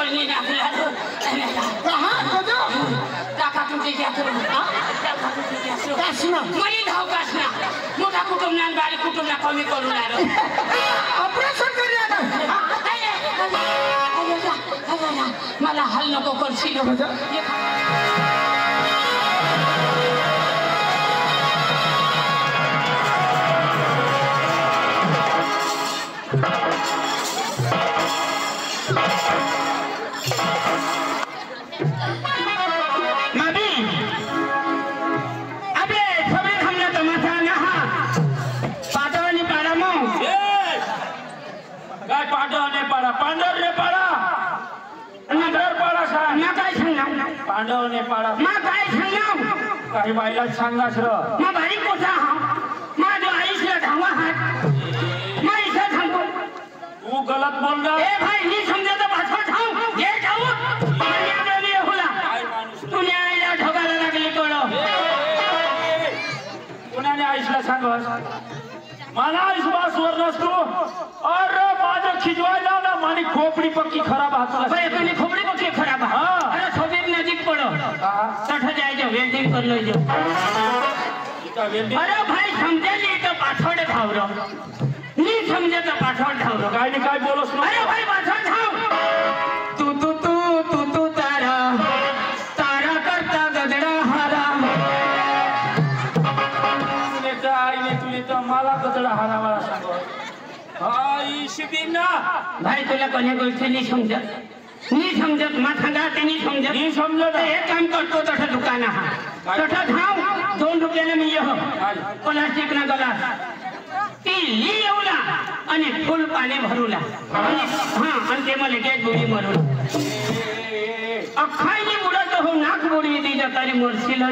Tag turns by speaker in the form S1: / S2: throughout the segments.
S1: ini nak lalu. Takkan tu dia tu. Takkan tu dia tu. Kasna. Mari dah kasna. Muda kutum nan balik kutum nak kami kolon lalu. Operasi kerja tu. Ayo, malah hal nak kau kursi tu.
S2: Pandav ने पाड़ा
S1: मां काय सांगणार
S2: काही बाईला सांगास र
S1: मां भारी कोठा हा मां जो आईसला धावा हात मां इसे सांगतो
S2: तू गलत बोल रहा
S1: ए भाई नी समझे तो भाषा ठाऊ ये ठाऊ मान्या देवी होला तुने आईला ठोकायला लागली कोळो
S2: कुणाने आईसला सांगस मला विश्वास वर नसतो अरे माझं खिजवायला ना मानी खोपडी पक्की खराब हातला
S1: भाई कोणी खोपडी पक्की खराब हा अरे सोबीर नजीक पडो तठ जायचं वेल्डिंग कर लयजो अरे भाई समजे नी तो पाछोडे खावरो नी समजे तो पाछोड खावरो
S2: काय नी काय बोलस ना
S1: अरे भाई पाछोड खाव तू तारा तारा करता गदडा हारा
S2: तुले तर मला गदडा हारा मला सांग आई शिबीना
S1: भाई तुला कोणी गोष्ट नाही समजत माथांगा ते नाही समजत एक काम करतो तठा दुकान हा तठा धाव 2 रुपयाला मी येहो प्लास्टिक ना गलास ती ली येऊला आणि फुल पाणी भरूला आणि आणि ते मला गेट बुडी मरून अखाईनी बुडत हो नाक बुडी दी तरी मरशील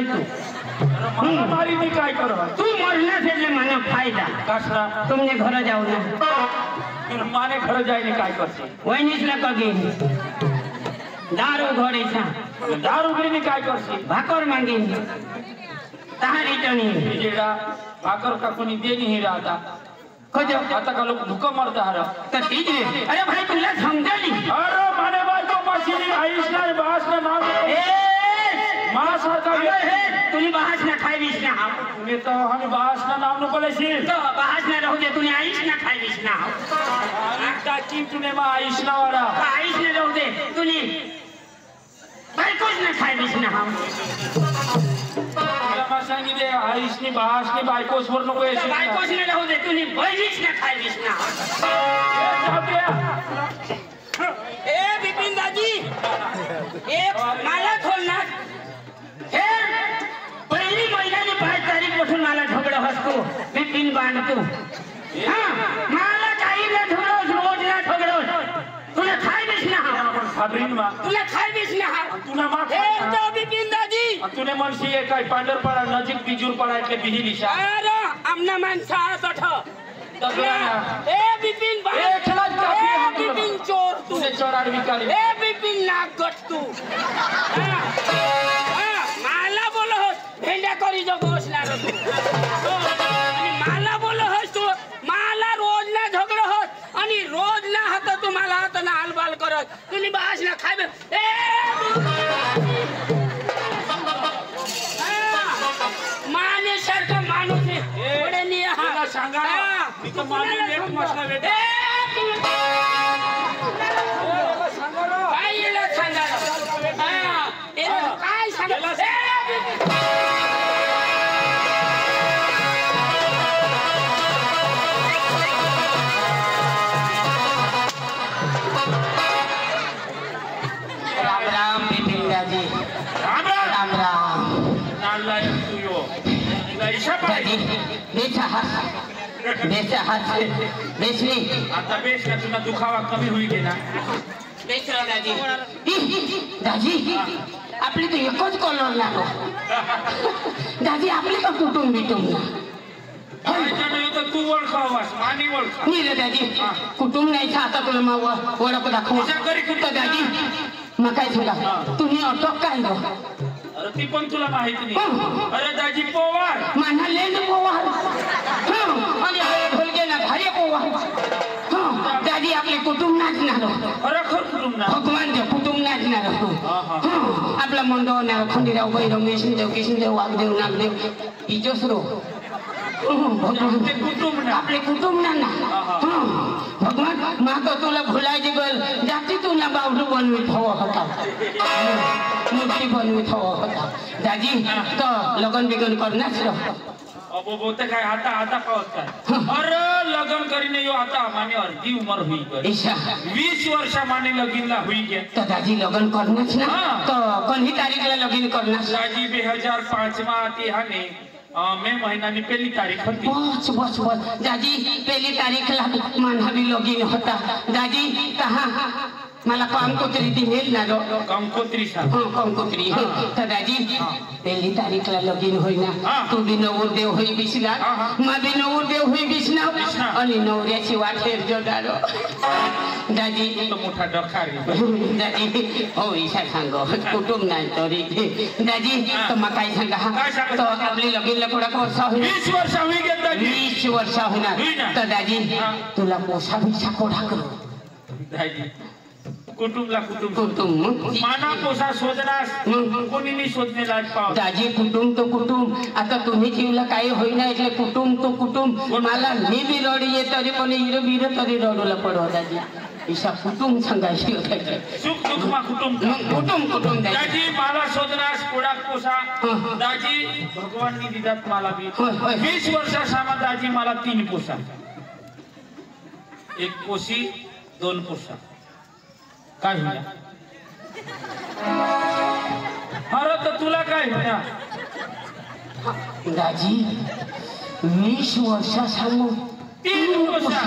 S1: तू
S2: मारी नी काय करवा
S1: तू मरण्याचे मला फायदा
S2: कसला
S1: तुमने घर जाऊ ना
S2: माने घर जायने काय करते
S1: वहिनीसला कगे दारू घोडीचा
S2: दारू घेणे काय करते
S1: भाकर मागेन तहारी टणी
S2: जेडा भाकर का कोणी देनी ही राहता
S1: खोजो
S2: आता का लोक धुका मारता हर
S1: तर तीजे अरे भाई तुला समजली
S2: अरे माने बाई तो पाशीनी आईसला बासना नाम
S1: ए
S2: मां सरका
S1: तुनी बहास ना खाईस ना
S2: मी तो हम बासना नाम न बोलेसी
S1: तो बहास ना रहू दे तुनी आईस ना खाईस ना
S2: आता की तुने मा आईसना वाला
S1: आईस ना रहू दे तुनी बायकोच ना खाईस ना
S2: मला सांगितले आईसनी बासनी बायकोस वर नको येशी
S1: बायकोच ना रहू दे तुनी बहिणीच ना खाईस ना ए बिपिन दाजी एक मला खोलणार हे पहिली महिन्याने 5 तारीख पासून मला झगडा हसतो बिपिन बांधतो मला काही ना झगडोस रोज ना झगडोस तुला खाय बिसना
S2: साबरीन मा
S1: तुला खाय बिसना
S2: तुला मा
S1: हे तो बिपिन दाजी
S2: तुने मनसी ये काय पांढरपाडा नजीक बिजूरपाडा એટલે बिही लिशा
S1: अरे आमना माणसा तठ ए बिपिन बा
S2: ए खलाज काफी हम
S1: बिपिन चोर तू
S2: तुझे चोराड विकारी
S1: ए बिपिन नागट तू माला बोलो भेंड्या करी जो बसणार तू आणि माला बोलो होस तू माला रोज ना झगडो होस आणि रोज ना हात तुम्हाला हात ना हालबाल करत तुम्ही बास ना खाय ए माने सारखं माणूस पुढे नाही हा
S2: सांगा मी तो माने एक मसला वेट
S1: काय येला सांगा काय सांगा राम बिपिन दाजी राम
S2: नाला तू यो इशा पाई
S1: बेचा हात बेसली
S2: आता बेस का तुला दुखावा कमी होई गेला
S1: बेसरा दाजी आपली तो एकच कॉलर लागो दाजी आपली का कुटुंब
S2: तो तू ओळखावास मानी ओळखा
S1: मी रे दाजी कुटुंब नाही आता तुला माव ओळख दाखवा
S2: घरी कुठं
S1: दाजी मग काय तुला तुम्ही अटक काय गो
S2: अरे ती पण तुला माहिती नाही अरे दाजी पोवार
S1: माझा लेंड पोवार आणि ढोलके ना भारी पोवार दादी आपले कुटुंब नाचणार
S2: खरोखर कुटुंब ना
S1: भगवान देव कुटुंब नाचणार आपला मंडवणार खंडीराव भैरव मेशनदेव किशनदेव वाघदेव नागदेव इजोसरो भगवान
S2: ते कुटुंब ना
S1: आपले कुटुंब ना भगवान माग तुला भुलायची गल जाती तुला बावडू बनवीत हवं होता मूर्ती बनवीत हवं होता दादी तर लगन बिगन करणार
S2: अब बोलते काय आता आता पावत काय अरे लगन करीने यो आता माने अर्धी उमर हुई गई
S1: ईशा
S2: 20 वर्ष माने लगीनला हुई गे
S1: तो दादी लगन करणार ना तो कोणती तारीखला लगीन करणार
S2: दादी 2005 मा ती हाने मे महिन्यानी पहिली तारीख होती
S1: बस बस बस दादी पहिली तारीखला मानवी लगीन होता दादी कहा मला कंकोत्री दिनेल ना रो
S2: कंकोत्री सा
S1: कंकोत्री तर दादी पहिली तारीखला लगीन होईना तू बी नवरदेव होई बिसला मा बी नवरदेव होई बिसना आणि नवऱ्याची वाटेर जोडारो दादी
S2: तो मोठा डखारी
S1: दादी हो ईशा सांगो कुटुंब नाही तरी दादी तर मग काय सांगा तो आपली लगीनला कोणा वर्ष होईल
S2: 20 वर्ष होई गे दादी
S1: 20 वर्ष होणार तर दादी तुला पोसा बिसा कोणा करू
S2: दादी कुटुंबला
S1: कुटुंब
S2: माना पोसा शोधनास कोणी नाही शोधणे लाज पाव
S1: दाजी कुटुंब तो कुटुंब आता तुम्ही जीवला काही होईना એટલે कुटुंब तो कुटुंब मला मी बी रडी तरी पण हिरो बिरो तरी रडूला पडवा दाजी ईशा कुटुंब सांगायची
S2: सुख दुःख मा कुटुंब
S1: कुटुंब
S2: दाजी मला शोधनास कोडा पोसा दाजी भगवाननी दिदात मला बी 20 वर्षा सामा दाजी मला 3 पोसा एक पोशी 2 पोसा काय होया अरे तर तुला काय होया
S1: दाजी 20 वर्षा सामो
S2: 3 पोसा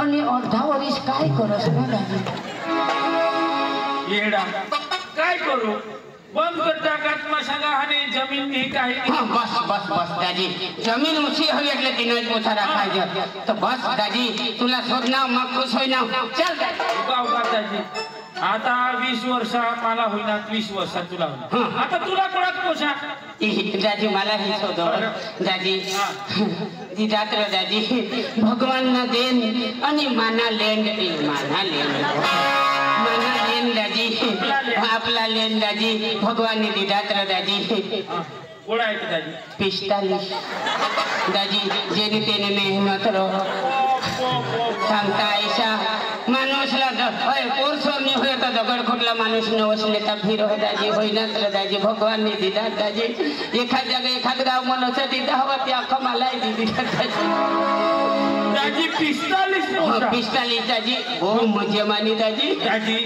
S1: आणि अर्धा वर्ष काय करस ना दाजी
S2: येडा काय करू बंद कर टाकात मा सांगा हाने जमीन नाही काही
S1: बस बस बस दाजी जमीन ऊंची हवी એટલે तीन पोछा राखायचे तो बस दाजी तुला शोधना मग खुश होईना चल
S2: गाव दाजी आता 20 वर्ष मला होईना 20 वर्ष तुला होईना आता तुला कोणाक पोछा
S1: दाजी मला ही शोधो दाजी दी रात्र दाजी भगवान ना देन आणि माना लेंड दाजी आपला लेन दाजी भगवान ने दी रात्र दाजी
S2: कोड़ा है दादी
S1: 45 दाजी जेने तेने मेहनत रो सांगता ऐसा माणूसला कोर्सवर नाही होय तर दगडखोटला माणूस नवसले तर फिर हो दाजी होईना तर दाजी भगवान ने दिला दाजी एखाद जागा एखाद गाव मनोचं दिदा हवा ते अख्खा मलाही दिली
S2: दाजी 45
S1: दाजी हो मजे मानी दाजी
S2: दाजी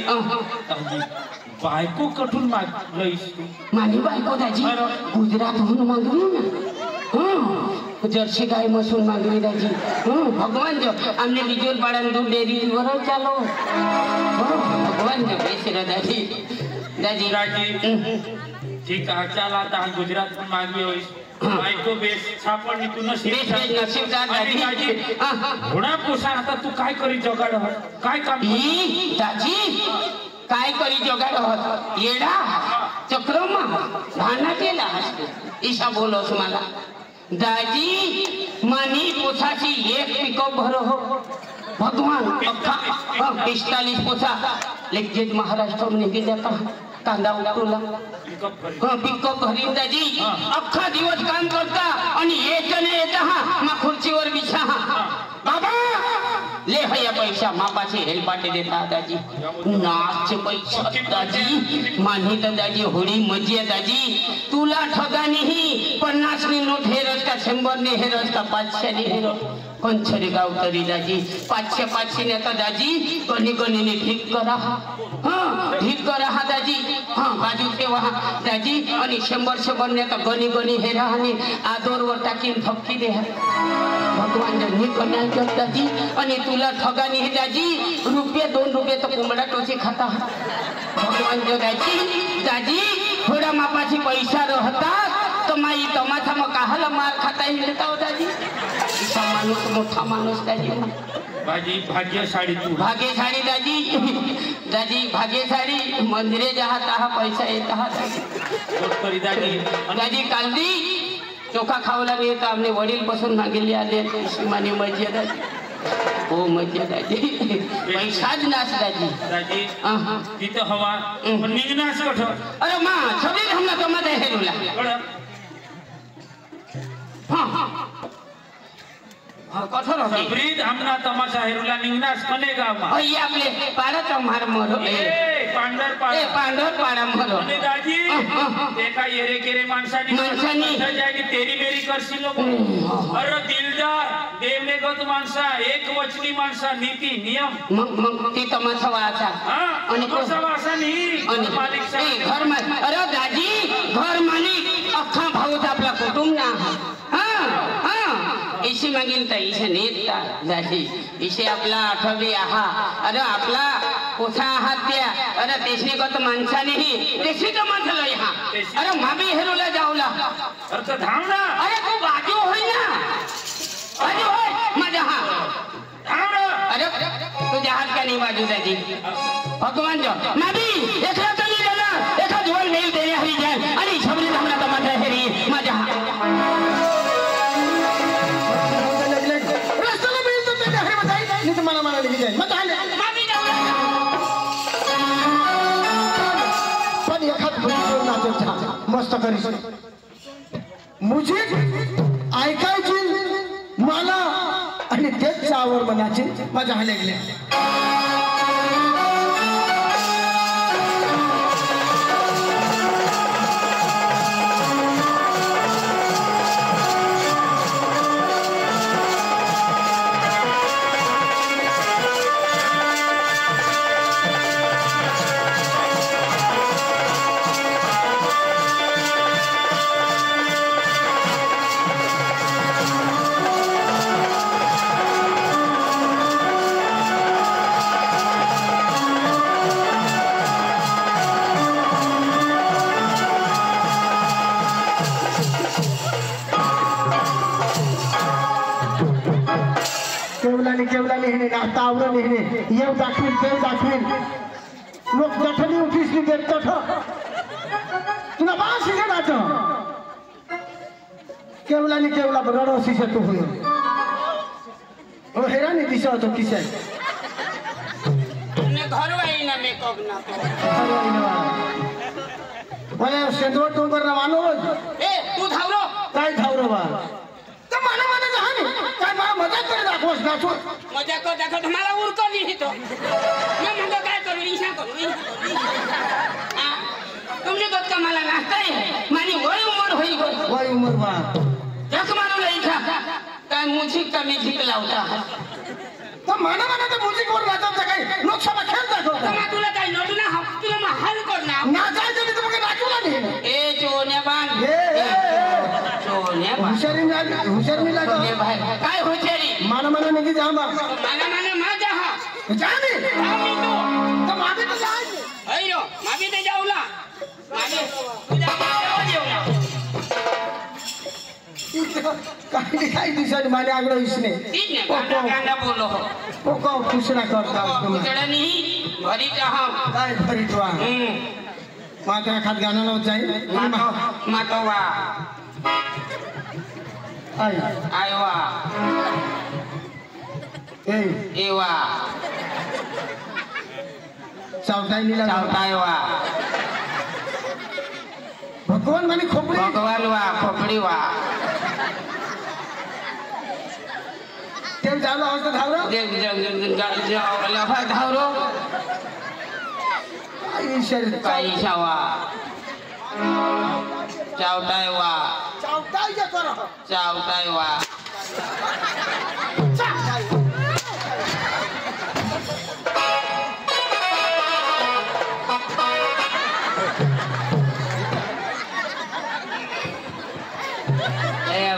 S2: बायको कठून मागलंयस तू
S1: मानी बायको दाजी गुजरातहून मागली ना जर्सी गाय मसून मागली दाजी भगवान जो आमने बिजोल पाड़न दूध डेरी वर चालो भगवान जो बेसरा दाजी दाजी
S2: ठीक आहे चल आता गुजरात में मागली होईस बायको बेस सापडणी तू
S1: नशीबदार दाजी
S2: घोडा पोसा आता तू काय करी जगाड काय काम
S1: दाजी काय करी जोगाड होत येडा चक्रमा भाना केला ईशा बोलोस मला दाजी मानी पोछाची एक पिकअप भरो हो भगवान 45 पोछा लेकिन महाराष्ट्र में निघी जाता कांदा उठवला पिकअप भरीन दाजी अख्खा दिवस काम करता आणि येतने येता मा खुर्चीवर बिछा बाबा ले हया पैसा मापाचे हेलपाटे देता दाजी नाच पैसा दाजी मानी तर दाजी होडी मजे दाजी तुला ठगानी ही 50 नी नोट हेरस का 100 ने हेरस का 500 ने हेरस पंचरी गाव तरी दाजी 500 ने तर दाजी कोणी ने ठीक करा ठीक करा दाजी बाजू ठेवा दाजी आणि 100 ने तर गणी हेरा आणि आदोरवर टाकीन थपकी दे भगवान जनी कन्या दाजी आणि तुला ठगानी है दाजी ₹2 2 तो कोंबडा टोची खाता भगवान जो दाजी थोड़ा मापाची पैसा रहता तो माई तमाशा में काहला मार खाता ही लेता हो दाजी माणूस मोठा माणूस दाजी
S2: भाजी भाग्यशाली तू
S1: भाग्यशाली दाजी भाग्यशाली मंदिरे जहा तहा पैसा येता दाजी दाजी कालदी चोखा खावला नाही तर आमने वडील पासून मागेली आले माने मजे दाजी ओ मजा दाजी पैसा ज नास दाजी
S2: दाजी ती तो हवा पण निघनास कठ
S1: अरे मां सगळे हमला तो मध्ये हेरुला हां कठोर होती
S2: सबरीत हमना तमाशा हेरुला निघनास कनेगा मा
S1: ये आपले पाडा मार मरो
S2: पांढर
S1: पाडा मरो
S2: आणि दाजी ते काय येरे केरे माणसानी जागी तेरी मेरी करशी लोक अरे दिलदार देवने गत माणसा एक वचनी माणसा नीती नियम
S1: मग ती तमाशा वाचा
S2: आणि तमाशा वाचा नाही मालिक साहेब
S1: घर में अरे दाजी घर मालिक अख्खा भाऊच आपला कुटुंब ना हां इसी मागीन तर इसे नेता दाजी इसे आपला आठवडी आहा अरे आपला कोठा आहात त्या अरे तेसनी गत माणसानेही तेसनी तो माणसाला हा अरे माबी हेरोला जाऊला
S2: अरे तो धाम ना
S1: अरे तू बाजू होई ना बाजू होय माझा हा
S2: धाम ना
S1: अरे तुझ्या हात का नाही बाजू दाजी भगवान जो माबी एकला तो नाही झाला एका जोल नेल तेरे हरी जाय आणि सबरी धामना तमाशा हेरी माझा हा
S3: मस्त करी मुझे ऐकायची मला आणि तेच चावर बनायची माझ्या हलेगले केवला नेहने तावरं नेहने येव दाखवीन देव दाखवीन लोक जठणी उठीसली देत तठ तुला बा शिके नाट केवला रडो शिसे तू हुई ओ हेरानी दिशा तो किसे
S1: तुमने घर वाई ना मेकअप ना
S3: मला सेंद्रोट तू कर मानो
S1: ए तू धावरो
S3: काय धावरो बा तर मला जहानी काय मला मजा करे दाखवस नाचो
S1: मजा को देखो तुम्हारा उरको नहीं तो मैं मुझे काय करूं ईशा करूं तुमने तो कमाला नाचता है मानी वही उम्र
S3: बा
S1: जख मारो नहीं था काय म्यूजिक का म्यूजिक लावता
S3: तो माना तर म्यूजिक वर नाचत काय लोकसभा खेळ दाखवता
S1: तर तुला काय नडू ना तुला मग हाल करना
S3: नाचायचं नाही तर मग नाचूला नाही
S1: ए चोन्या बांध चोन्या
S3: हुशार मी लागो
S1: काय हुशारी
S3: माना नाही जा
S1: माना माझा हा
S3: जाने
S1: आम्ही
S3: तो मागे तो जाय
S1: अयो मागे ते जाऊला मागे तुझ्या गावाला जेवला
S3: काही दिवसांनी माने आगडो इसने
S1: ठीक है गाना बोलो
S3: पोको खुशना करता
S1: कुचडनी भरी जहा
S3: काय फरीटवा मात्रा खात गाना न जाई
S1: मातोवा आयवा एवा चावतायवा
S3: भगवान माने खोपडी
S1: भगवान वा खोपडी वा
S3: तेल जावला होता
S1: धावरो
S3: काही
S1: शावा चावतायवा चावतायवा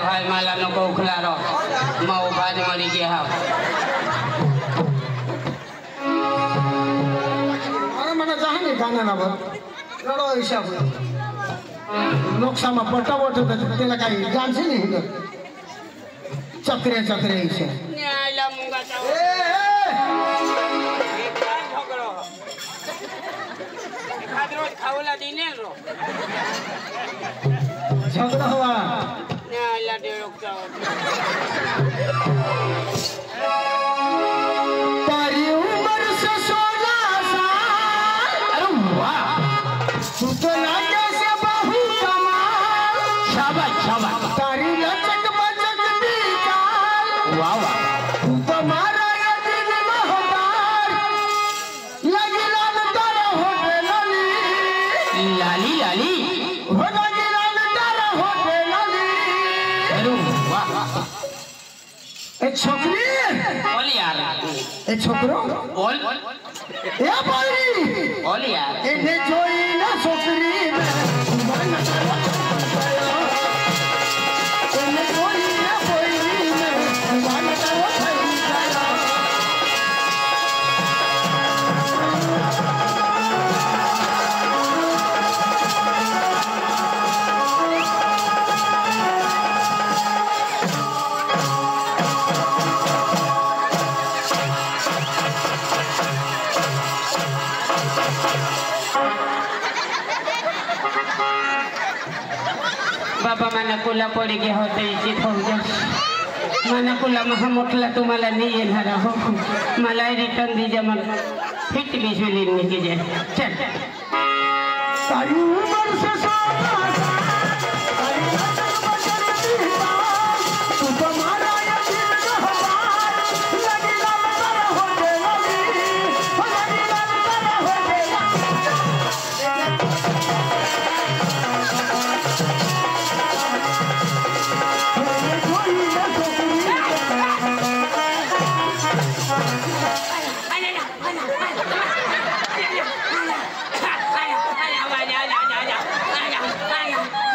S1: भाई मला नको उखला रो मऊ भाज मरी गे हा
S3: अरे मना जहानी गाना ना बघ रडो हिसाब लोकसभा पटावट होत त्याला काही डान्स नाही चक्रे हिशे
S1: न्यायला मुंगाचा रोज खावला दिने रो
S3: झगड़ा हुआ
S1: न्यायला डेळोक जाव
S3: तू तो लागे से बाहु कमाल
S1: शाबाश शाबाश
S3: तारी लचक बचक निकाल
S1: वाह वाह
S3: तू तो मारा ये दिल महतार लगी लाल तारा हो लाली
S1: लाली लाली
S3: हो लगी लाल तारा हो लाली
S1: अरे वाह
S3: ए छोकरी
S1: बोल यार
S3: ए छोकरो
S1: बोल
S3: ए बोली
S1: बोल यार
S3: इन्हें जोई ना छोकरी में मन तारा इन्हें जोई ना बोली में मन तारा
S1: बाबा मला कुला पडी गे होते इथे फौजा मला कुला महा मोठला तुम्हाला नाही येणार हो मला रिटर्न दीजिए मग फिट बिजली नहीं कीजिए चल
S3: तारी उमर से सारा तारी लचक बचक निकाल तू तो मारा ये दिल महतार लगी लाल तारा हो लाली हो लगी लाल तारा हो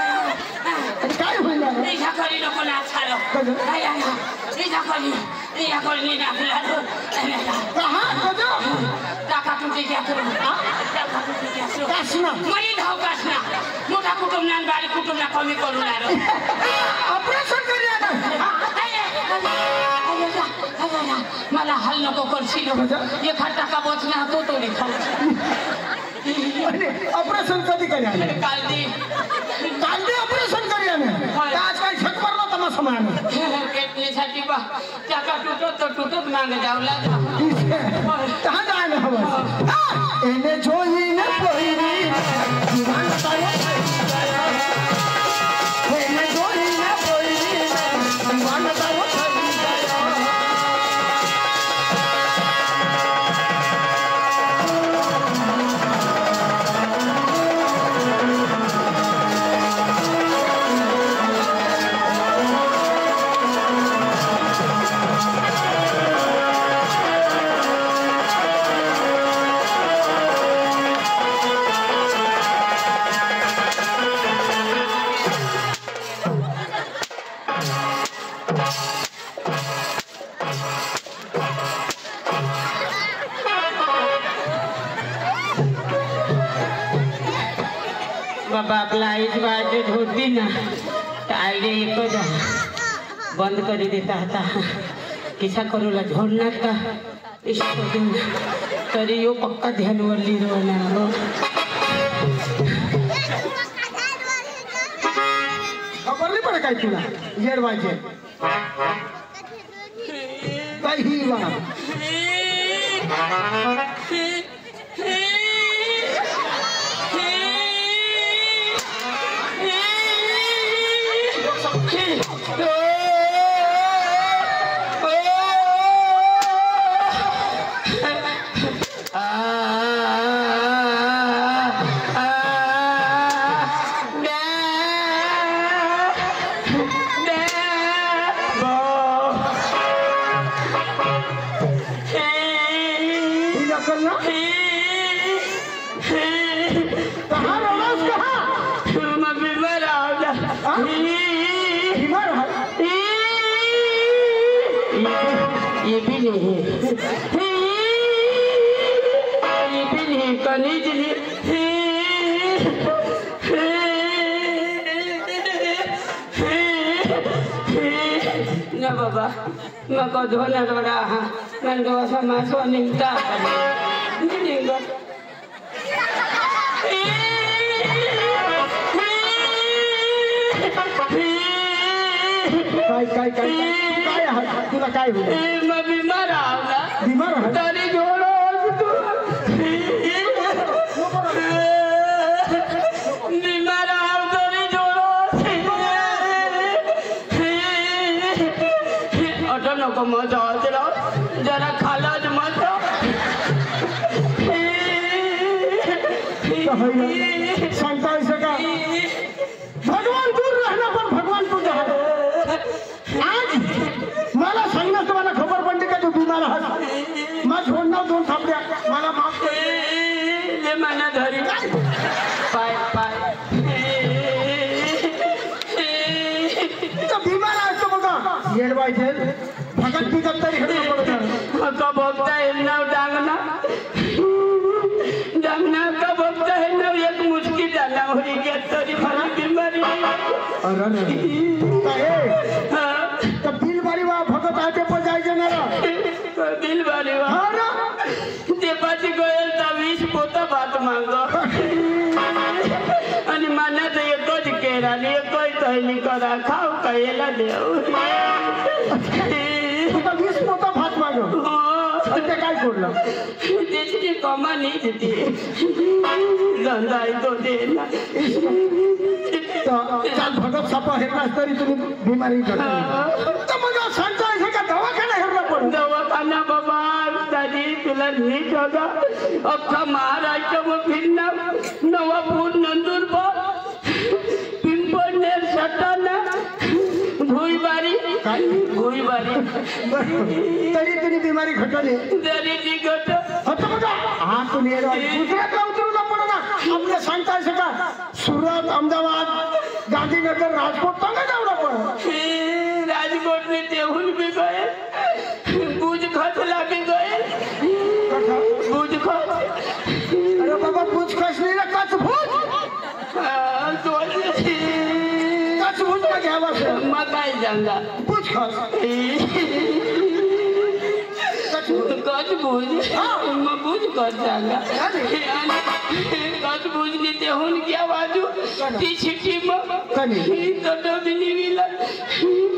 S3: काय होईल कहा कजो कासना
S1: मोठा कुटुंब बारी कुटुंबला कमी करू
S3: ऑपरेशन करूया ना
S1: मला हल नको करशील एखादा का बोचना तो तोडी खाऊ
S3: ऑपरेशन कधी करूया
S1: काल दे
S3: ऑपरेशन करूया ना आज काय छत पडला तमाशा मारणे
S1: पेटण्यासाठी बा त्याका तुटत तर तुटत मागे जावला
S3: कहाँ जाना हवं एने जोई ने पोईरी जीवन तारे एने जोई ने पोईरी जीवन तारे
S1: बाबा आपला आईच वाजत होती ना आईने एकच बंद करी देता आता किसा करूला झोडणार का तरी यो पक्का ध्यानवर लिहिणार
S3: खबर नाही पडे काय तुला येडवायचे काही वा
S1: ये भी नहीं कनीज ना बाबा मैं को धोना रोड़ा हाँ मैं दो समासो निकटा निकटा
S3: काय तुला काय होईल
S1: मैं बीमार आवला
S3: बीमार
S1: तारी जोड़ो को मजा आजरा जरा खालाज मजा
S3: सांगता ऐसे का भगवान दूर रहना पण भगवान तुझ्या आज मला सांगण्यास तुम्हाला खबर पडली का तू बिमार आहात मग सोडणार 2 थांबल्या मला माफ कर
S1: ले मना धरी पाय पाय
S3: तो बिमार असतो बघा येडवायचे भगत बिगत तरी हेड
S1: का बघता येईल ना डांगना डांगना का बघता येईल ना एक मुश्किल झाला होई गेत तरी मला बिमारी
S3: अरे तो बिल बारी वा भगत आते पण जायचे ना
S1: बिल बारी वा देपाची गोयल ता 20 पोता भात मांग आणि मान्या तर एकच केला आणि एकच तैली करा खाऊ कायला देऊ
S3: 20 पोता भात माग ते काय सोडलं
S1: त्याची कमानी देते धंदा तो देना
S3: चाल भगत सापा हेरलास तरी तुम्ही बिमारी करता तर मग सांगता ऐसे का दवाखाना हेरला पडून
S1: दवाखाना बाबा दादी तुला नीट होगा अख्खा महाराष्ट्र में फिरना नवापूर नंदुरबार पिंपळनेर सटाणा भुईबारी
S3: तरी तुम्ही बिमारी घटली
S1: तरी ती घट
S3: आता बघा हा तुम्ही गुजरातला उतरूला पडा ना आपल्या सांगता ऐसे का सुरत अहमदाबाद गांधीनगर राजकोट सांगा जावला पण
S1: राजकोट में तेहुल भी गए भुज खतला भी गए भुज खत
S3: अरे बाबा भुज खस नाही ना कच भुज का घ्यावा
S1: मग काय सांगा
S3: भुज खस
S1: कच भुज मग भुज खत सांगा कच भुजनी तेहून घ्या बाजू ती चिठी मग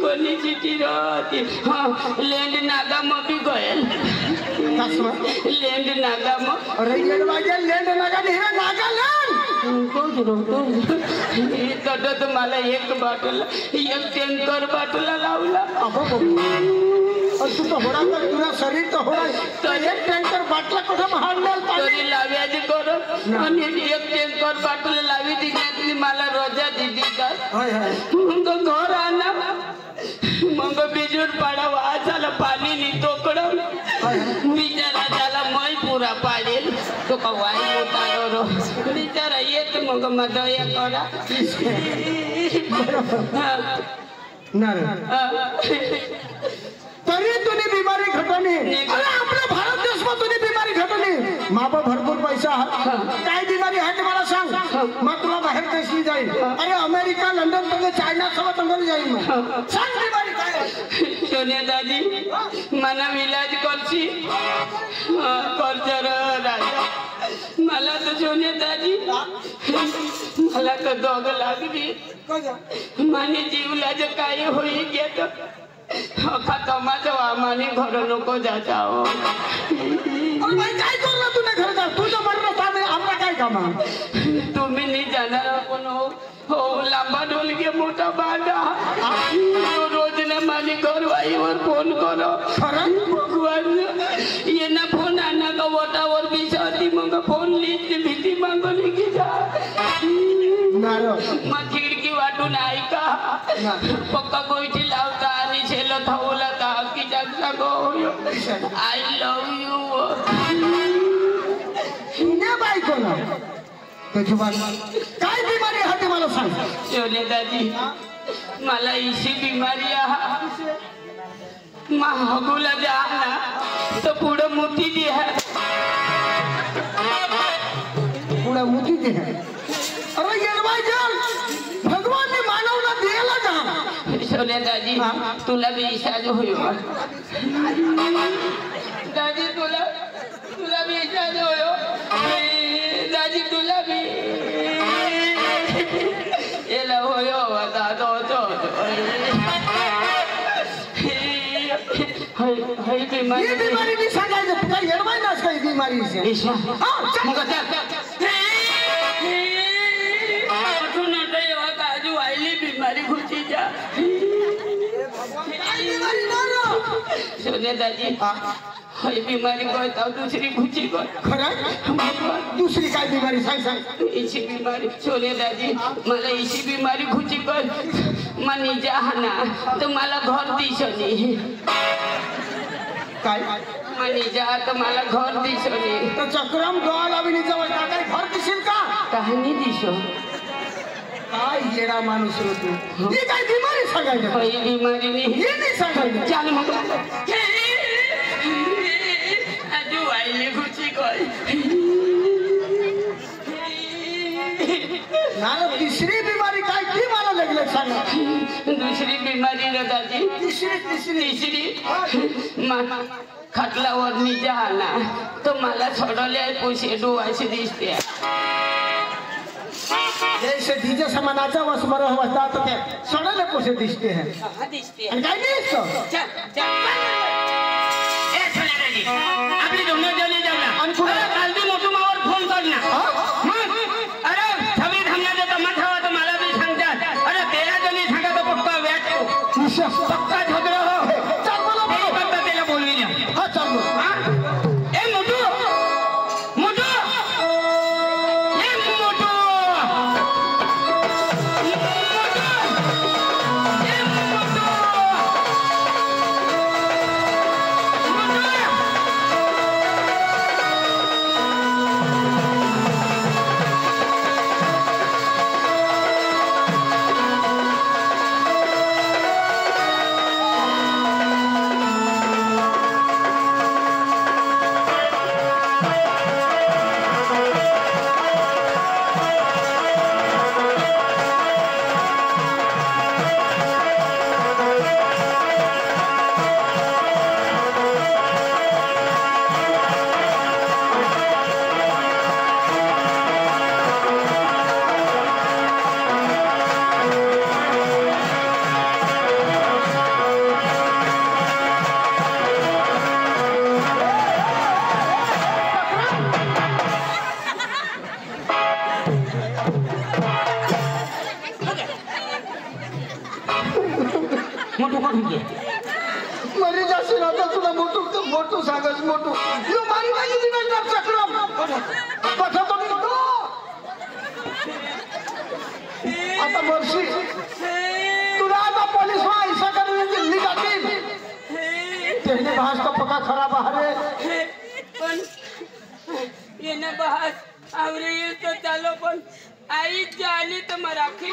S1: कोणी चिठी राहते लेंड नागा मग बी गयल लेंड नागा मग
S3: अरे येडवाजे लेंड नागा नाही रे नागालँड
S1: तट मला एक टँकर बाटला लावला
S3: तू तो होडा तर तुला शरीर तर होडा तर एक टँकर बाटला कुठं हाडणार
S1: तरी लाव्याची गरज आणि एक टँकर बाटला लावी दिली मला रोजा दिली का मग घर आणा मग बिजूर पाडा वाचाला पाणी नि तोकडं बिचारा त्याला मै पुरा पाडेल तो का वाई उतारो बिचारा येत मग मदया करा
S3: तरी तुम्ही बिमारी घटली अरे आपल्या भारत देशમાં तुम्ही बिमारी घटली मापा भरपूर पैसा काय बिमारी आहे मला सांग मग तुला बाहेर देशनी जाईल अरे अमेरिका लंडन तंग चायना सगळं तंग जाईल मग सांग बिमारी काय
S1: सोनिया दादी मना इलाज करची करजर राजा मला तर सोनिया दादी मला तर दोघ लागली माने जीवलाज काय होई गेत अखा कमाचं वामाने घर नको जाओ
S3: काय करला तुने घर जा तुझं म्हणणं चालू आम्हाला काय कामा
S1: तुम्ही नाही जाणार आपण हो लांबा ढोलके मोठा बांधा रोज ना माझी घरवाईवर फोन करो भगवान ये ना फोन आणा का वोटावर बिचारती मग फोन लिहिली भीती मागवली की जा मग खिडकी वाटून ऐका पक्का गोईठी लावता आणि छेल थावला का की जागता गो आय लव्ह यू
S3: तुझ्या बायकोला त्याची काय बिमारी आहे ते मला सांग
S1: सोने दादी मला इशी बिमारी आहे महागुला जा ना तो पुढं मोठी दी आहे
S3: पुढं मोठी दी आहे अरे येडवायजन भगवान ने मानवला दिला जा
S1: सोने दादी तुला भी इशाज होईल दादी तुला भी इशाज होयो दादी तुला भी एला होयो आता तो हाय बीमारी
S3: ये बीमारी भी सांगायचं तुला येडवाय नास काय बीमारी आहे
S1: ईशा
S3: हां
S1: मग आता बीमारी घुसी जा
S3: बीमारी ना
S1: सोने दाजी ही बीमारी कोई दूसरी कुछ
S3: खरं दुसरी काय बिमारी सांग सांग
S1: इसी बीमारी सोने दाजी मला इसी बीमारी खुची कर मनी जहाना तो मला घर दिसनी
S3: काय
S1: मनी जा तो मला घर दिसनी
S3: तर चक्रम डोळा लावणी जवळ काय घर दिसेल का
S1: कहाणी दिसो
S3: काय येडा माणूस रे तू ही काय बिमारी सांगायचं
S1: ही बीमारी नाही
S3: हे नाही सांगायचं
S1: चाल मग आजू आईले खुची कर
S3: ना तिसरी बिमारी काय ती मला लगेच सांगा
S1: दुसरी बीमारी रे दादी तिसरी खटलावर निजा आला तो मला सोडवले पोशे डोळ्याशी दिसते
S3: जैसे डीजे समानाचा वसमर होता तो क्या सोडले पोसे दिसते हैं
S1: दिसते
S3: आणि काय दिसतो
S1: आपली दोनों जणी जाऊया काल बी मोठू मावर फोन कर ना अरे सगळी थांबल्या तर मठावा तर मला बी सांगतात अरे तेरा जणी सांगा तो पक्का व्याट पक्का झगडा हो
S3: चल बोला
S1: पक्का त्याला बोलवी द्या
S3: हा चल बोल
S1: ए मोठू मोठू ए मोठू मोठू कोण घे
S3: मरी जाशील आता तुला मोठू सांगस मोठू यो मारी माझी दिवस चक्रम कथा तो आता वर्षी तुला आता पोलीस वा ऐसा करने दिल्ली जातील तेने भास का पका खराब आहे
S1: पण येणं बहास आवरे येईल तो चालो पण आई जाली तर मराठी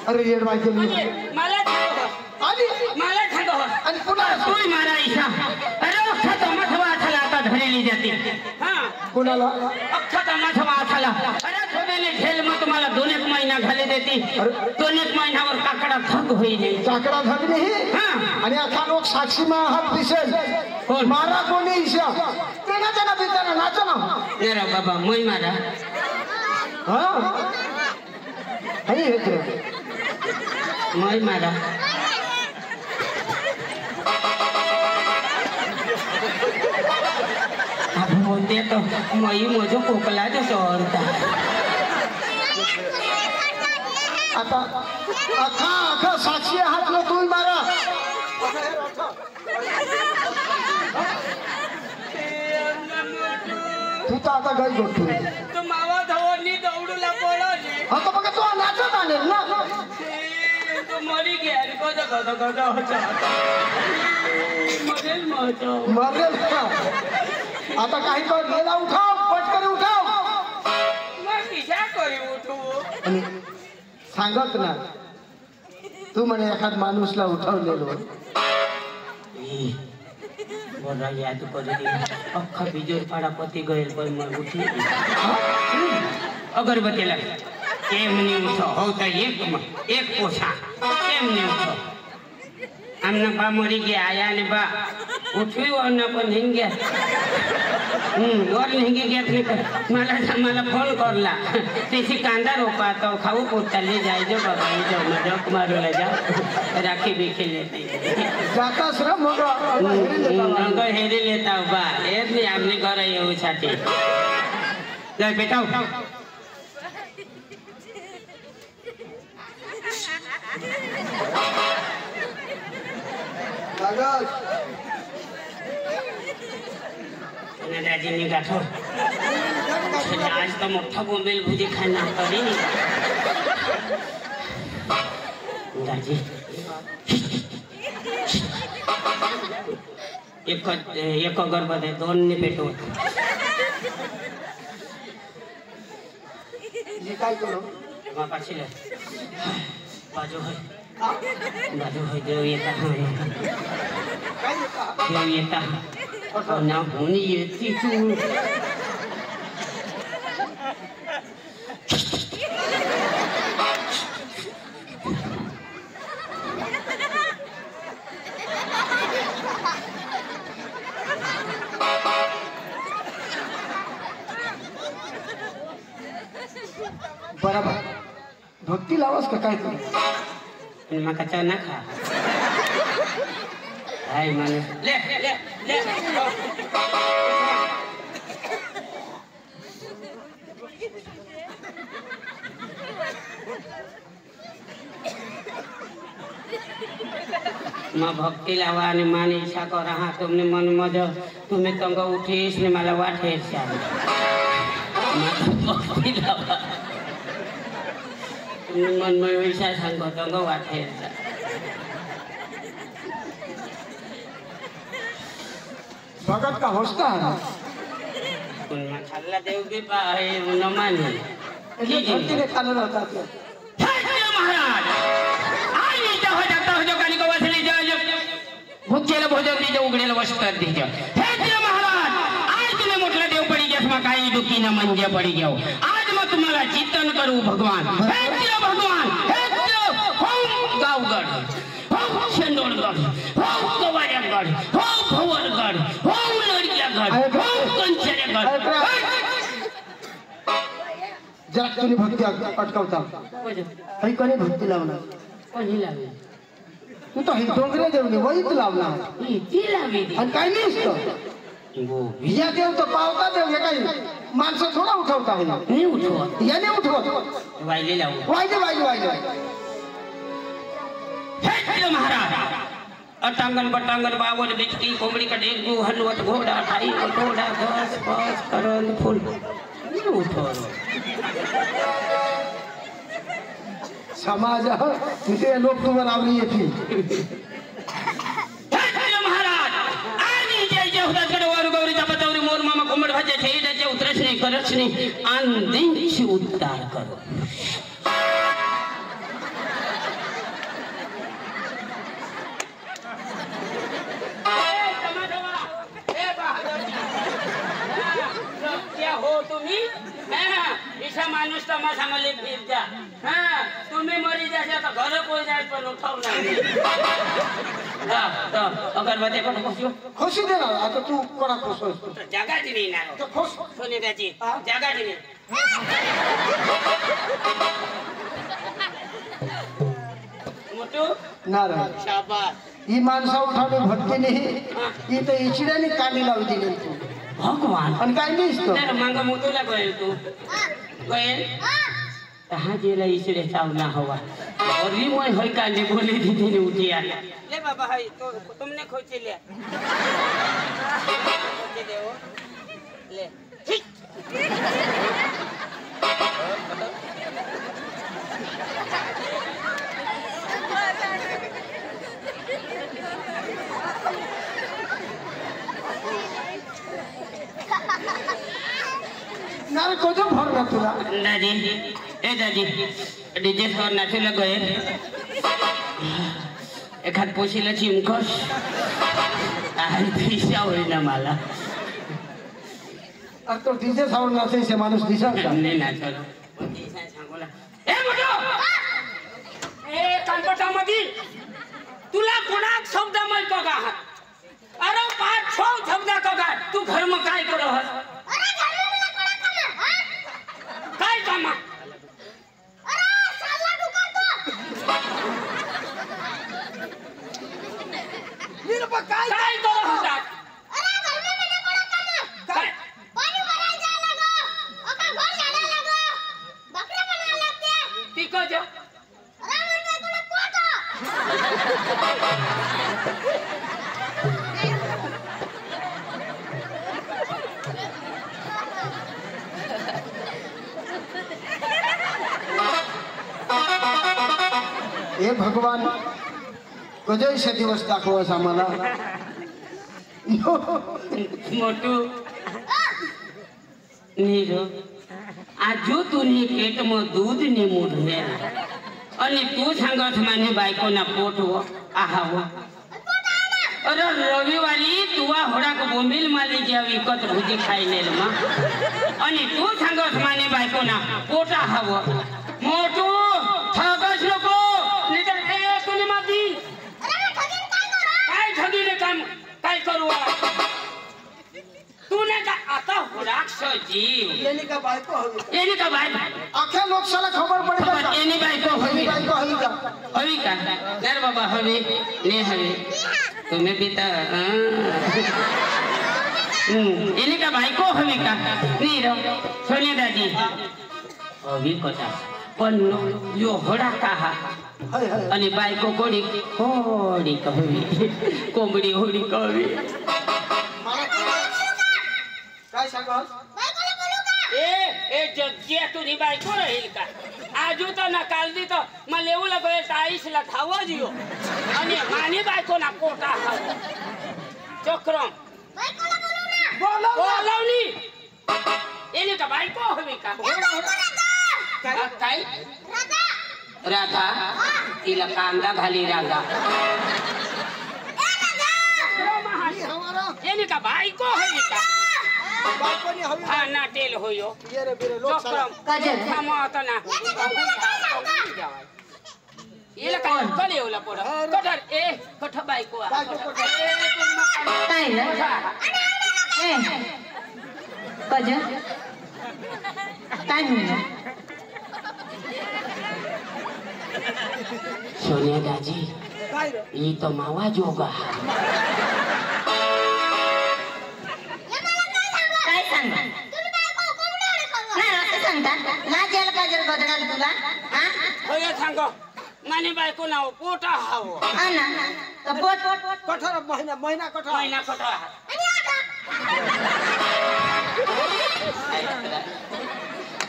S3: अरे येड माहिती
S1: मला
S3: आली
S1: मला ठगव
S3: आणि पुन्हा
S1: तू मारा ईशा अरे अख्खा तमाठवा आथाला आता धरेली जाते हां
S3: कुणाला
S1: अख्खा तमाठवा आथाला अरे थोडेले झेल मग तुम्हाला 2-1 महिना घाले देते 2-1 महिन्यावर काकडा थक होईल
S3: काकडा धग नाही
S1: हां
S3: आणि आता लोक साक्षी मा हात दिसेल
S1: कोण
S3: मारा कोणी ईशा तेना तेना बिचारा नाचो ना
S1: मेरा बाबा मोय मारा
S3: हां आई हे
S1: मोय मारा अब बोलते तो मई मुझे कोकला जो सोरता
S3: आता अखा साक्षी हात लो तुम्ही मारा तू तर आता गाई गोठू
S1: तो मावा धवनी दौडूला बोलावली
S3: आता बघा तो नाचत आणेल ना
S1: तो मरी गया गदा होता मरेल मजा
S3: मरेल का आता काही कर गेला उठाव पटकन उठाव
S1: मग किशा करी उठू
S3: आणि सांगत ना तू म्हणे एखाद माणूसला उठवलेलो
S1: बोला याद कर अख्खा बिजोर पाड़ा पति गए पर मैं उठी अगरबत्ती लगा एमनी उठो हो तो एक पोछा एमनी उठो हमने बा मरी गया आया ने बा उठवी और न पण हिंगे और हिंगे गया मला फोन करला तेसी कांदा रोपा तो खाऊ पोता ले जाए जो बाबा जो मजाक मारो ले जा राखी भी खेले
S3: जाता श्रम होगा
S1: अंग हेरी लेता बा ए नहीं हमने घर ये उछाती ले बेटा उठाओ दाजींनी गाठो आज तो मोठा बोंबेल भुजी खाना करी दाजी एक अगरबत्ती दोन ने पेटवत
S3: काय करू
S1: बापाची बाजू है देव येता देव येता ना होनी येती तू
S3: बराबर भक्ती लावास का काय करू
S1: मका चव ना खा हाय माणूस ले ले ले मैं भक्ती लावा आणि मान इच्छा कर रहा तुमने मन मज तुम्हें तंग उठीस ने मला वाटेस भक्ती लावा तुमने मन में इच्छा सांग तंग वाटेस
S3: भगत का होस्ता है
S1: पुन्हा खाल्ला देव बी पाहे न माने
S3: ये धरती ने खाना रहता है
S1: महाराज आई इच्छा हो जाता हो जो काली को वसली जो भूखेला भोजन दीजो उघडेला वस्त्र दीजो हे देव महाराज आज तुम्हें मोठला देव पडी गया मग काही दुखी न म्हणजे पडी गयो आज मग तुम्हाला चिंतन करू भगवान हे देव भगवान हे देव होम गावगड होम शेंडोळगड होम कवाऱ्यागड होम भवरगड होम नडक्यागड होम कंचऱ्यागड
S3: जग तुनी भक्ती अटकवता हे कोणी भक्ती लावणार
S1: कोणी लावली
S3: तू तो हे डोंगरे देवने वहीच लावणार
S1: ती लावली
S3: आणि काय नाही असतं या देव तो पावता देव हे काही माणसं थोडा उठवता आहे
S1: नाही उठवत
S3: याने उठवत
S1: वायले लावू
S3: वायदे
S1: हे महाराज अटांगण बटांगण बावड बिचकी कोंबडी का डेंगू हलवत घोडा ठाई घोडा घस बस करन फुल नाही उठवत
S3: समाज इथे लोक तुम्हाला आवडी येतील
S1: महाराज आणि जय जय हुदाकडे वर गौरीचा पतवरी मोर मामा कोंबड भाज्या ठेईचे उतरसणे करसणे आनंदीची उद्धार करो हो तुम्ही ईशा माणूस तमा सांगले फिर जा तुम्ही मरी जाशा तर घर कोई जाय पण उठवणार अगरबत्ती पण
S3: खुशी दे ना आता तू कोणा खुश होस
S1: जगाची नाही ना
S3: तो खुश
S1: सोनी त्याची जगाची नाही मोठू
S3: नारायण
S1: शाबास
S3: ही माणसा उठावली भक्ती नाही ही तर इचड्याने काढली लावली दिली तू
S1: भगवान
S3: आणि काय नाही असतं
S1: मांग मोतूला गयल तू गयल कहाँ जेला इसरे चावला हवा और ये मोय होय का ले बोले दीदी ने उठी आया ले बाबा हाय तो तुमने खोचे लिया खोचे दे वो ले
S3: नारे को जो भर ना तुला
S1: दादी ए दादी डीजे सर नाचूला गए एखाद पोशीला चिमकस आणि पैसा होईना मला
S3: अरे तो डीजे साऊंड नाचायचे माणूस दिसत का
S1: नाही नाचलो सांगोला ए मोठो ए कानपटामध्ये तुला कोणाक शब्द माहित का अरे 5-6 शब्द का तू घर में काय करो हस काय कामा
S4: अरे साला डुकरतो
S1: नीर पर काय करो हस
S4: अरे घर में मैंने कोड़ा काम
S1: काय
S4: पानी भराई जा लगो ओका घर जाने लगो बकरा बना लगते
S1: टिको जो
S4: अरे मन में कोड़ा पोटो
S3: हे भगवान कधीचे दिवस दाखवस आम्हाला
S1: मोटू नीरो आजू तुनी पेट में दूध ने मुढले અને તું सांगत माने बायको ना पोटवो आहावो अरे रविवारी तुवा होडाक बोंबील माली ज्या विकत भुजी खायलेल मा आणि तू सांगत माने बायको ना पोट आहावो मोटू ठगस नको नितर ए तुनी माती काय ठगीले काम काय करू तूने का आता होडाक सजीव
S3: येनी का बायको हवी
S1: येनी का बाय
S3: आख्या लोकशाला खबर पडे का
S1: येनी बायको हवी
S3: बायको हवी का
S1: हवी का यार बाबा हवी ने हवी तुम्हें पिता येनी का बायको हवी का नीरो सोनिया दादी हवी कथा पण यो होडा का हा
S3: हाय हाय
S1: आणि बायको कोणी होडी कहवी कोंबडी होडी कहवी
S3: काय सांगस
S1: ए जग्गिया तुझी बायको राहील का आजू तर ना काल दी तर मला येऊ लागले ताईसला धावा दियो आणि मानी बायको ना पोटा खाव चक्रम बोलावली येणे का बायको हवी का काय राधा तिला कांदा घाली राधा येणे का बायको हवी का
S3: बायकोनी हवी
S1: हा नाटेल होयो
S3: ये रे बिरे लोकशाला
S1: काजल थांबवतो ना येला काय कले येऊला पोड कटर ए कठ बायको
S3: बायको
S1: काय ए काजल काय म्हणलं सोनिया दाजी
S3: काय रे
S1: ही तो मावा जोगा काय सांगा नाही सांगता लाज यायला पाहिजे बदलाल तुला हा होय सांगो माने बायको नाव पोटा हाव ना तर पोट
S3: कठोर महिना कठोर
S1: महिना कठोर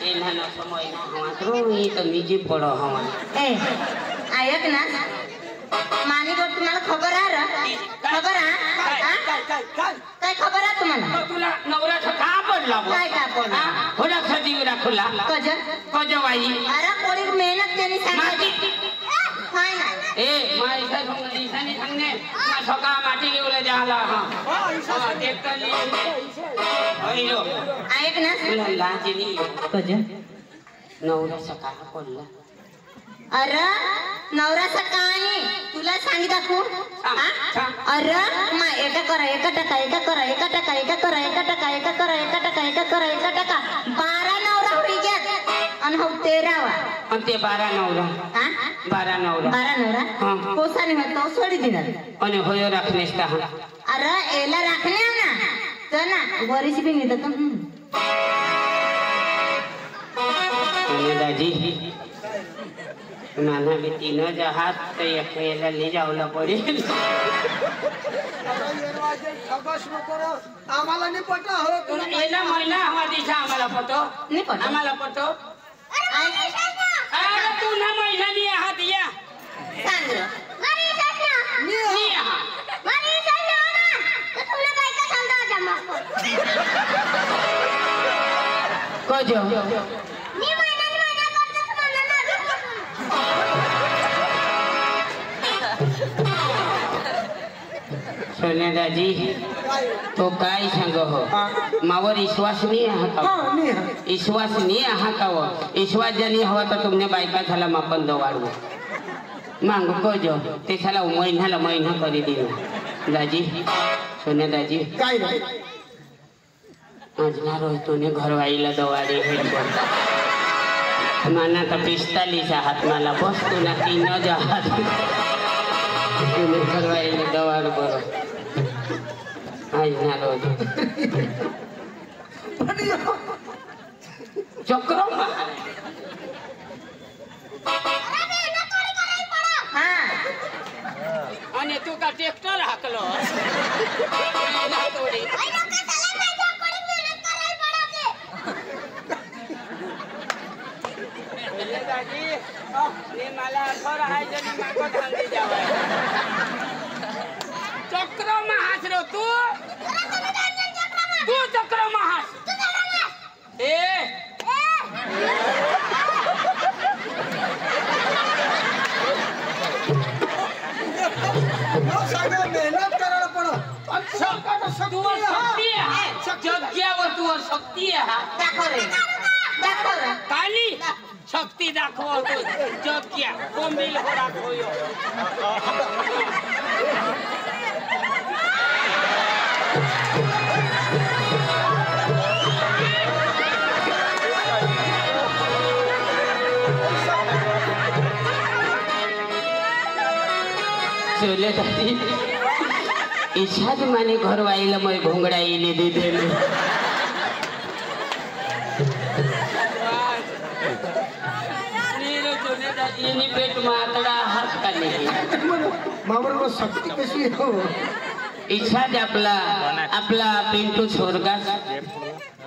S1: ए नाना समय ना हवा तो ही तो निजी पडो हवा ए ऐक ना मानी गोट तुम्हाला खबर आहे खबर आहे काय खबर आहे तुम्हाला तुला नवरा का पडला काय का पडला होडा सजीव राखला कजवाई अरे कोणी मेहनत केली सांगायची हाय ना ए माईसा संगीसानी सांगने मा सका माटी घेऊन जाला हा देखतली होईलो ऐक ना तुला लाजनी नवरा सका पडला अरे नवरा सकाळी तुला सांगितलं कोण अरे मा एका करा एका टका एका करा एका टका एका करा एका टका एका करा एका टका एका करा एका टका 12 नवरा होई गेत आणि हो 13वा आणि ते 12 नवरा हा 12 नवरा कोसाने होतो सोडी दिनार आणि होय राखनेस ता अरे एला राखने ना तर ना वरीची भी नाही तर दाजी नाना भी तीनों जहाज तो अकेला ले जावला पडेल
S3: आम्हाला नाही पटा हो
S1: पहिला महिना हवा दिशा आम्हाला पटो नाही पटो आम्हाला पटो अरे तू ना महिना नाही आहात या सांग मारी शासना नाही आहात
S4: मारी शासना ना तो तुला काय का सांगता जमा
S1: कोजो
S4: मी महिना करतो तुम्हाला
S1: सोनिया दाजी तो काय सांग हो मावर विश्वास नहीं आहा का विश्वास नहीं आहा का वो विश्वास जनी हवा तो तुमने बायका झाला मापन दवाडू मांग कोजो ते साला महिना करी दिनो दाजी सोनिया दाजी
S3: काय रे
S1: आज ना रोज तूने घरवाईला दवाडी हेड माना तर 45 हात मला बस तुला 3 जहाज तूने घरवाईला दवाड बरो आज ना रोज चक्र आणि तू का ट्रॅक्टर हाकलो दादी ने मला थोड़ा है जनी माको धान दे जावे चक्र महास रो तू चक्र महास ए
S3: मेहनत करायला पडो
S1: शक्ती काली शक्ती दाखवतो जग्या कोंबील हो दाखवयो चले दादी इच्छाच माने घर वाईला मैं घोंगड़ा इले दे दे नी पेट मातड़ा हात काढले
S3: मावर शक्ती कशी हो
S1: इच्छा आपला आपला पिंटू स्वर्गात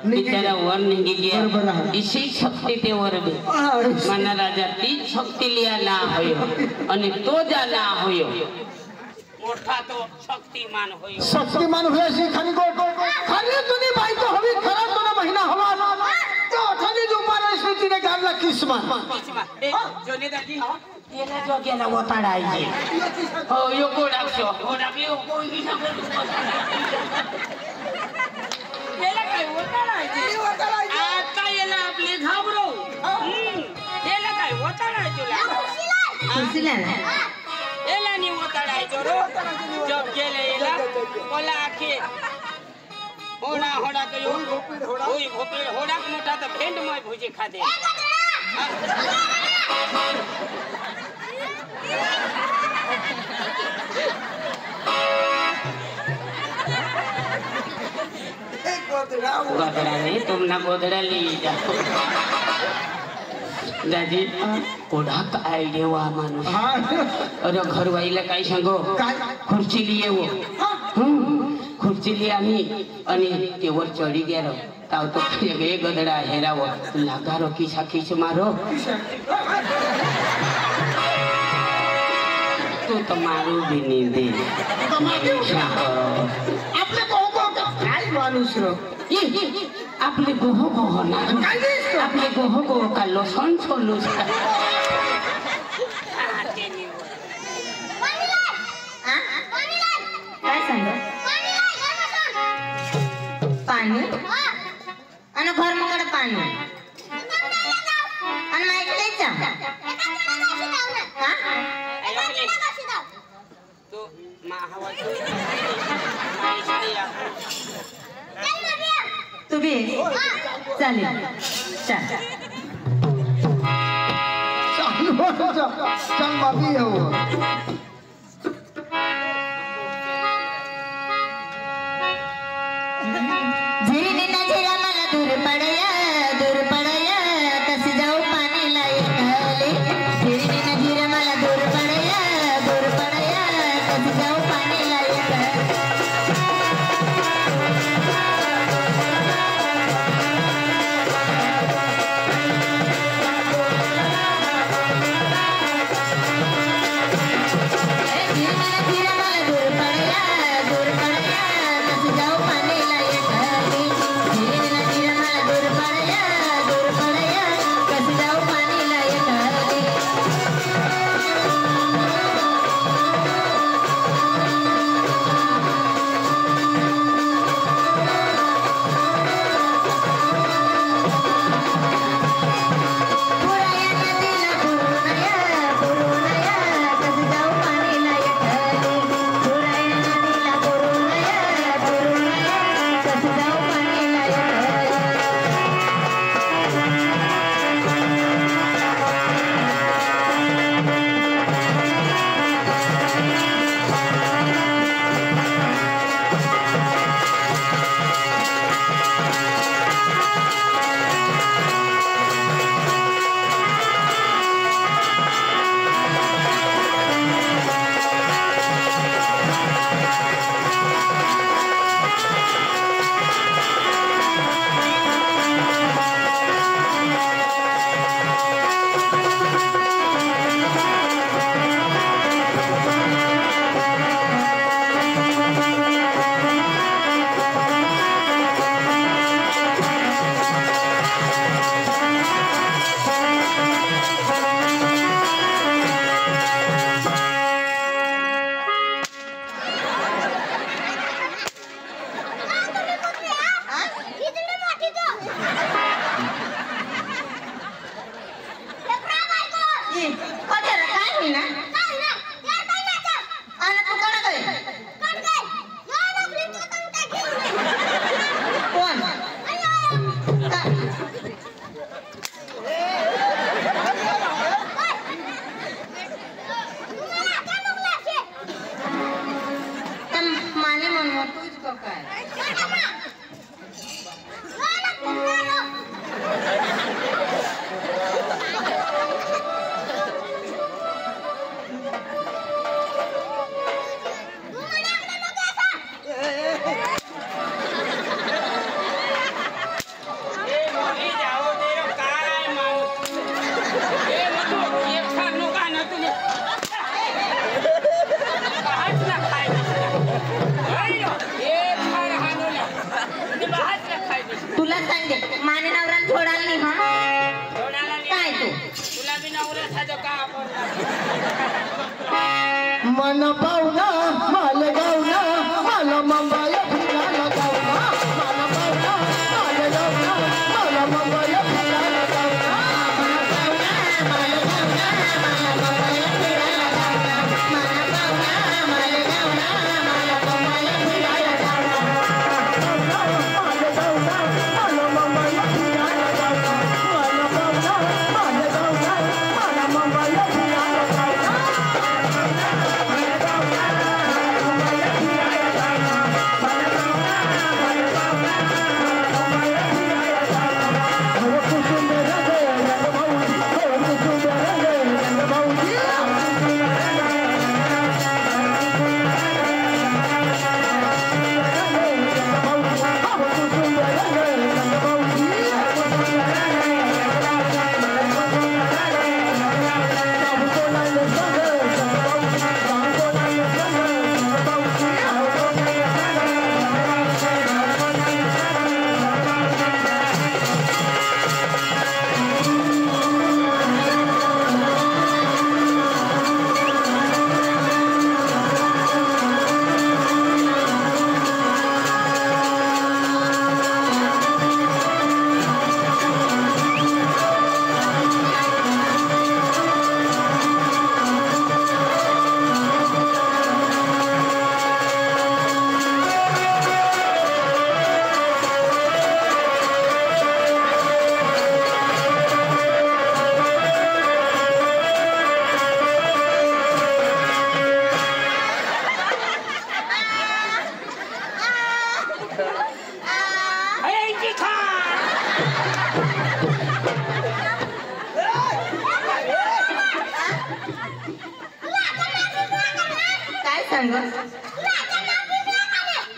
S1: बिचारा वर निघी गया इसी शक्ती ते वर बे मना राजा ती शक्ती लिया ना होयो आणि तो जा ना होयो मोठा तो शक्तिमान होयो
S3: शक्तिमान होयाशी खाली गोट खाली तुनी बायको हवी खरा तो ना महिना हवा तो खाली जो मारा स्थितीने गाडला किस्मत
S1: जोने दादी येला जो गेला वताडायचे हो यो गोडाक्षो यो कोई सांगतो येला काय वताडायचे आता येला आपले घाबरो येला काय वताडायचे खुशीला येला नी वताडायचो रो जब गेले येला कोला आखे होडा होडा कयो होई भोपे होडा मोठा तो भेंड मय भुजे खादे गोदड़ा नहीं तुम ना गोदड़ा ली जाओ दादी कोडा का आयडिया वा माणूस अरे घर वाईला काय सांगो खुर्ची लिए वो खुर्ची लिए आम्ही आणि ते वर चढी गेलो ताव तो वेगळे गदडा हेरावो लागारो किसा किस मारो तू तो मारू भी नहीं दे
S3: आपले कोको काय माणूस रो
S1: आपले गोहो गोहो ना आपले गोहो गोहो का लोसन सोलूस
S5: काय सांग पाणी आणि घर मगड पाणी आणि माहिती
S1: तो
S5: तू बी चालेल चल
S3: चल बाबी हो
S5: झिरी नजरा मला दूर पडया कसे जाऊ पाणी लायक झाले झिरी नजरा मला दूर पडया कसे जाऊ पाणी लायक
S3: मन पाहुणा मालगावना मला मुंबई फिरायला जाऊना मन पाहुणा मालगावना मला मुंबई फिरायला जाऊना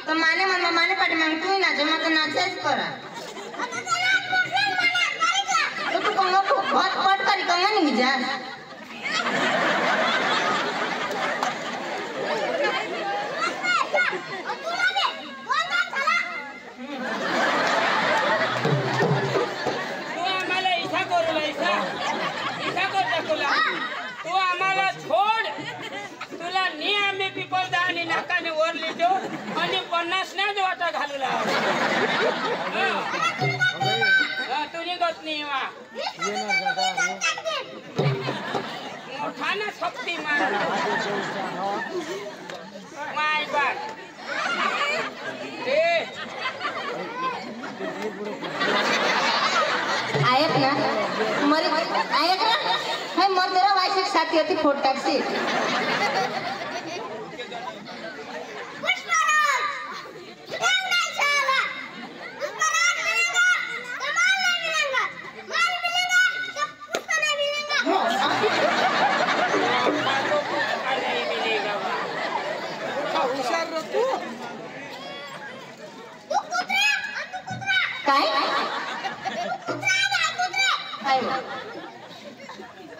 S5: तो माने मन माने पाटी मांग तू ना जमा तो नाचेस करा तो तू कंगा को बहुत पट करी कंगा नहीं जा
S1: तू आम्हाला इसा करूला इसा कर दाखवला तू आम्हाला छोड तुला नी आम्ही पिपल दाणी नाकाने वर लिटो आणि 50 ना वाटा घालू लाव तुझी गत नाही वा मोठा ना शक्ती मार माय बाप
S5: आयत ना मर आयत ना है मर तेरा वाइफ साथी होती फोट टैक्सी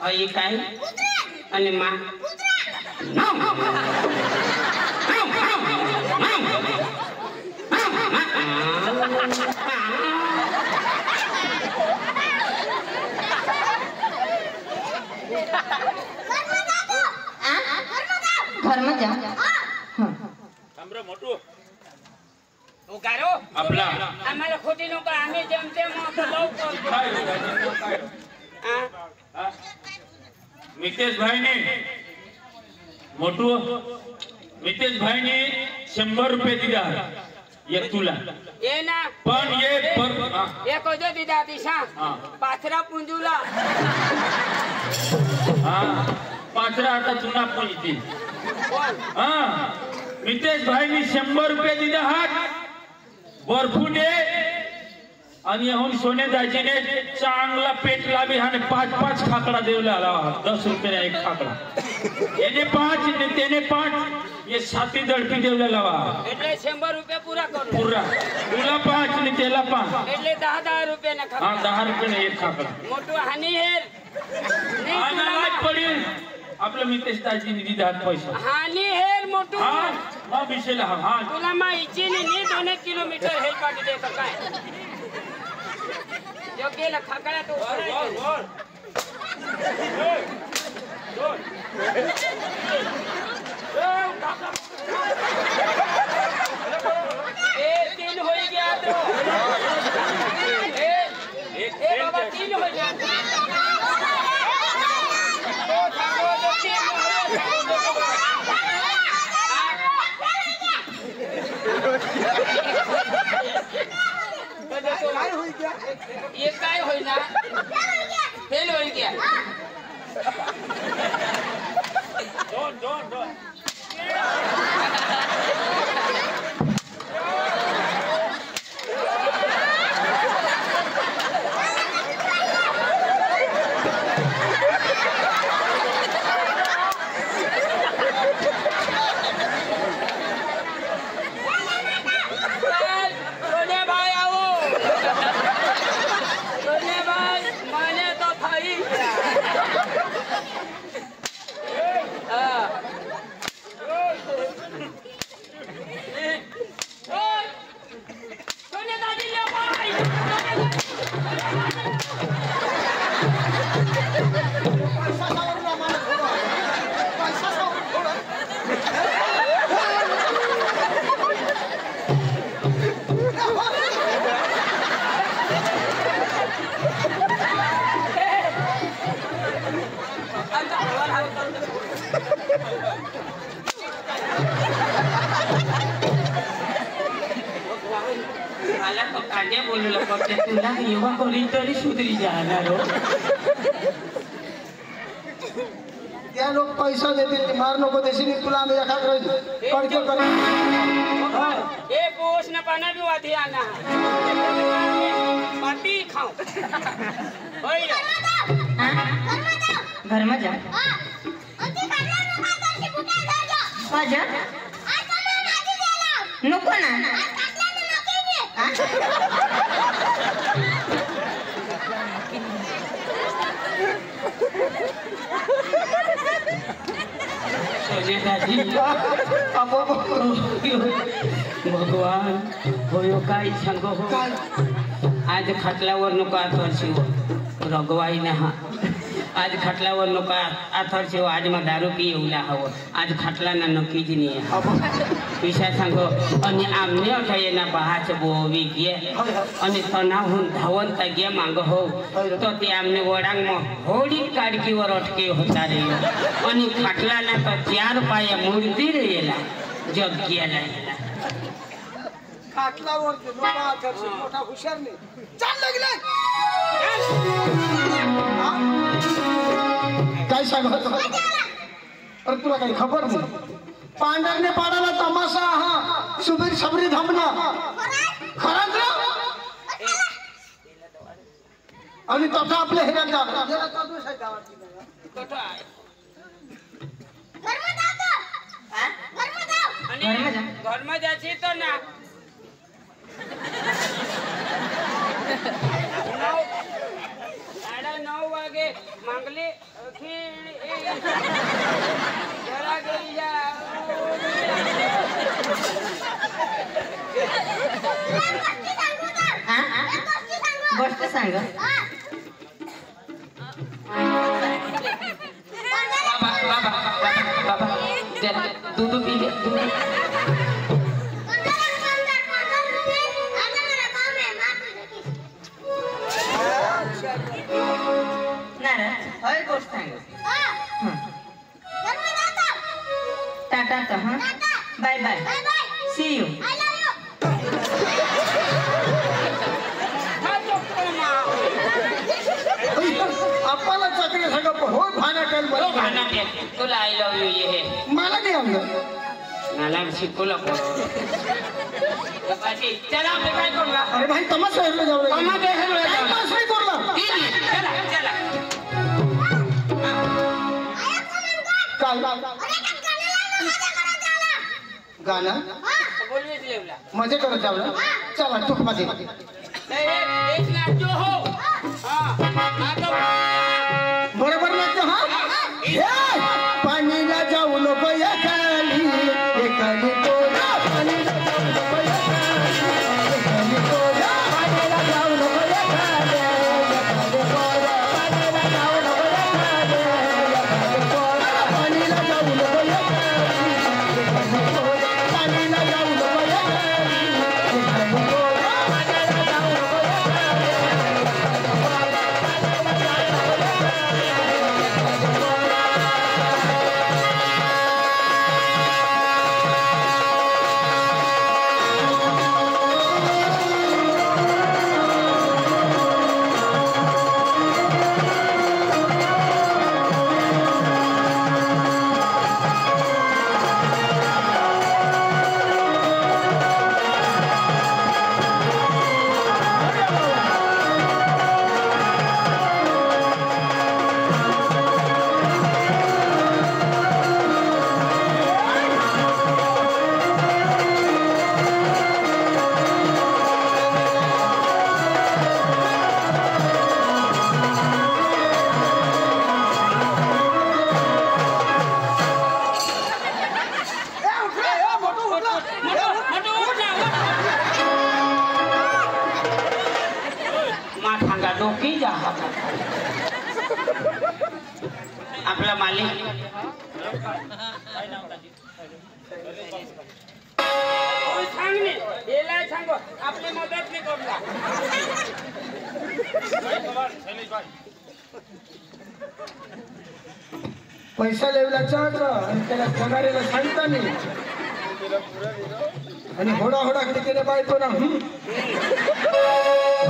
S1: आई काय आणि मा
S5: घर में जा
S2: हमरो मोटू
S1: उगारो
S2: आपला
S1: आम्हाला खोटी नको आम्ही जमते मग लवकर
S2: मितेश भाईने मोटू मितेश भाईने 100 रुपये दिला एक तुला
S1: ये ना
S2: पण ये
S1: एक होते दिदा दिशा पाथरा पुंजूला
S2: पाचरा आता चुना पुंजती मितेश भाईने 100 रुपये दिला हात बर्फूने आणि येऊन सोने दाजीने चांगला पेट लावी आणि 5-5 खाकडा देवला आला 10 रुपये एक खाकडा येने 5 ने तेने 5 ये 7 दडपी देवला लावा
S1: એટલે 100 रुपये पूरा करू
S2: पूरा तुला 5 ने तेला 5
S1: એટલે 10 रुपये ना खा
S2: 10 रुपये ने एक खाकडा
S1: मोठू हानी हेर
S2: आणायला पडेल आपलं मितेश दाजीने दिला पैसा
S1: हानी हेर मोठू
S2: हा विषयला हा
S1: तुला मा इचीने नी 2 किलोमीटर हेल पाटी देतो काय जो गेला खाकडा तो तीन हो जाए तो थांगो तो तीन हो ये काय होई ना फेल होई क्या
S2: दोन
S1: मला तो कांद्या बोलू पडते तुला योगा करी तरी सुधरी जाणार हो
S3: त्या लोक पैसा देतील मार नको देशील तुला आम्ही एखाद कडके कर
S1: ए पोष न पाना भी वाधी आना पाटी खाओ होई
S5: घर में जा जा नको ना
S1: भगवान होयो काय सांगो हो आज खटल्यावर नको आथर शिव रगवाई ना आज खटल्यावर नको आथर शिव आज मग दारू पी येऊला हवं आज खटला ना नक्कीच नाही विषय सांगो आणि आमने अठाये ना बहाच बोवी गे आणि तणावून धावून गे मांग हो तो ते आमने वडांग मग होडी काडकीवर अटके होता रे आणि खटला ना तो 4 पाया मूर्ती रे येला जग गेला
S3: खाटलावर मोठा हुशार नाही चाल लागले काय सांगत अरे तुला काही खबर नाही पांढरने पाडाला तमाशा हा सुबीर सबरी धमना खरंच आणि तथा आपल्या हे
S1: घर में जाची तो ना 9:30 वागे मांगली जरा गई जा
S5: गोष्ट सांग
S1: बाबा दूध पी ले
S5: गोष्ट सांग टाटा तो हाँ बाय बाय सी यू
S3: आपल्याला चाकरी सगळं हो भाना
S1: तुला आय लव यू ये है
S3: मला नाही आवडलं
S1: मला शिकवलं चला आपण काय करूया
S3: अरे भाई तमाशा हेरलं जाऊ
S1: तमाशा हेरलं जाऊ.
S3: तमाशा करूला
S1: चला चला
S3: गाणं
S1: बोलवेच लेवला
S3: मजे करत जाऊ चला टूक मध्ये
S1: एक नाचो हो
S3: बरोबर नाचतो हा पाणीला जाऊ नको या खाली एकाने तोडा पाणीला जाऊ नको या खाली एकाने तोडा पाणीला जाऊ नको या खाली एकाने तोडा पाणीला जाऊ नको या खाली एकाने तोडा पाणीला जाऊ नको या खाली एकाने तोडा पाणीला जाऊ नको या खाली एकाने तोडा पाणीला जाऊ नको या खाली
S1: आपला मालिक सांगो आपली मदत नाही करला
S3: पैसा लेवलाचा आणि त्याला पगारेला सांगता नाही आणि होडा होडा टिके बायतो ना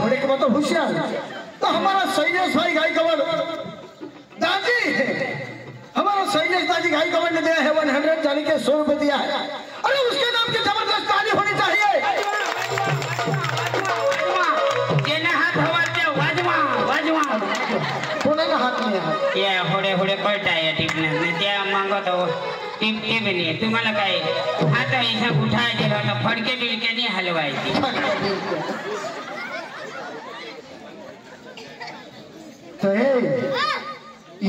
S3: घोड़े के मतलब होशियार तो हमारा शैलेश भाई गाय कवर दादी हमारा शैलेश दादी गाय कवर ने दिया है 100 जाने के 100 रुपए दिया है अरे उसके नाम की जबरदस्त ताली होनी चाहिए
S1: जेना हाथ हवाते वाजवा वाजवा
S3: कोणाला हात नाही हात
S1: ये होडे होडे कळताय टिपने नाही त्या मागत टिप टिप नाही तुम्हाला काय हात ऐसा उठाय दिला तर फडके बिलके नाही हलवायची
S3: तर हे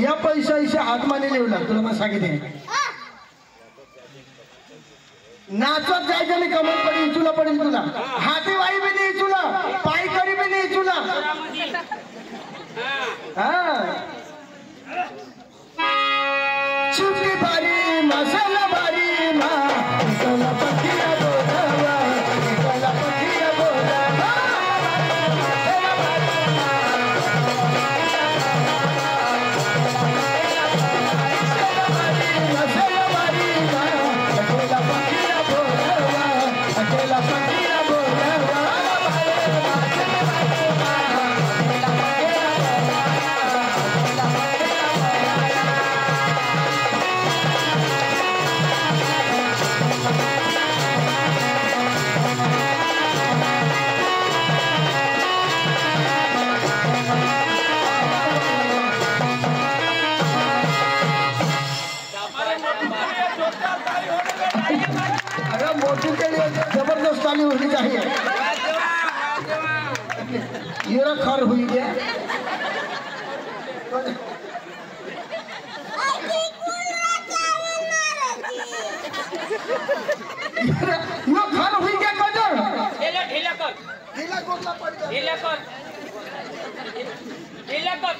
S3: या पैसा हात माने लेवला तुला मला सांगितले नाचत जायचं नाही कमर पडेल तुला हाती वाई बी नाही तुला पाय करी बी नाही तुला चुकी बारी मसाला बारी मा इकला पठिया बोलावा इकला पठिया बोलावा मसाला बारी मा इकला पठिया बोलावा इकला पठिया बोलावा अरे मोटू के लिए जबरदस्त ताली होनी चाहिए ये ना खर हुई गया यो खर हुई गया कजर
S1: ढीला कर
S3: ढीला कोटला पड़ गया
S1: ढीला कर ढीला कर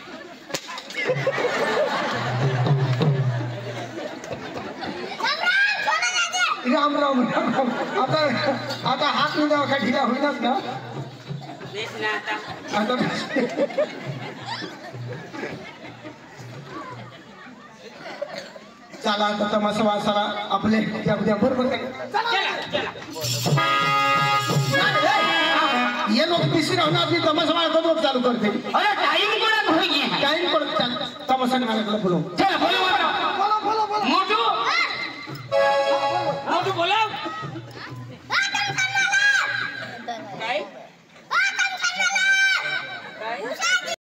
S3: राम राम राम आता हात मिळावा का ढिला होईनाच ना
S1: बेस ना आता
S3: आता चला आता तमाशा वासाला आपले उद्या बरोबर ये लोग पिसी रहना अपनी तमाशा वाला कब चालू करते
S1: अरे टाइम कोणा होई
S3: टाइम पर तमाशा वाला बोलो